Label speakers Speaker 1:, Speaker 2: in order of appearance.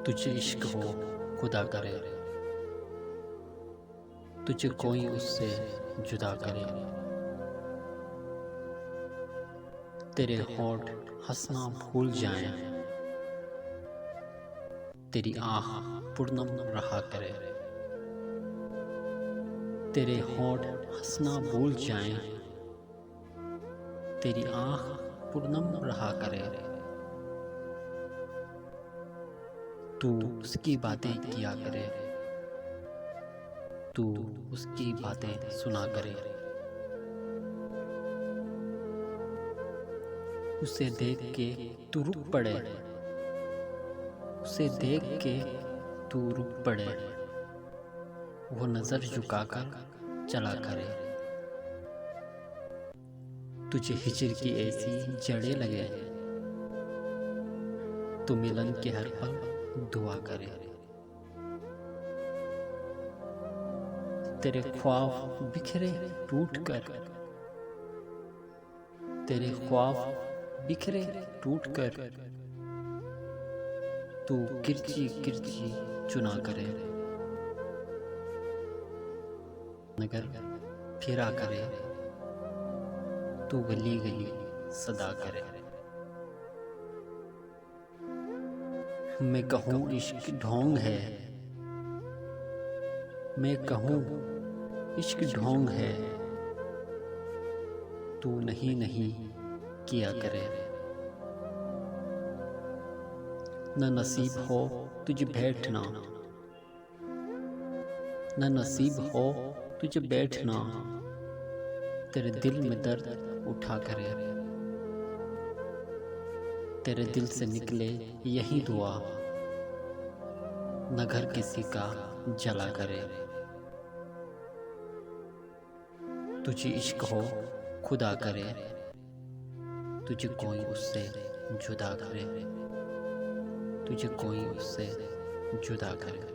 Speaker 1: तुझे इश्क हो खुदा करे, तुझे कोई उससे जुदा करे। तेरे होठ हंसना भूल जाएं, तेरी आँख पूर्णम रहा करे। तेरे होठ हंसना भूल जाएं, तेरी आँख पूर्णम रहा करे। तू उसकी बातें किया करे, तू उसकी बातें सुना करे। उसे देख के तू रुक पड़े, उसे देख के तू रुक पड़े। वो नजर झुकाकर चला करे। तुझे हिजर की ऐसी जड़ें लगे, तू मिलन के हर पल दुआ करे। तेरे ख्वाब बिखरे टूट कर, तेरे ख्वाब बिखरे टूट कर, तू किरची किरची चुना करे। नगर फिरा करे, तू गली गली सदा करे। मैं कहूँ इश्क ढोंग है, मैं कहूँ इश्क ढोंग है, तू नहीं नहीं किया करे। न नसीब हो तुझे बैठना, न नसीब हो तुझे बैठना, तेरे दिल में दर्द उठा करे। तेरे दिल से निकले यही दुआ, न घर किसी का जला करे। तुझे इश्क हो खुदा करे, तुझे कोई उससे जुदा करे, तुझे कोई उससे जुदा करे।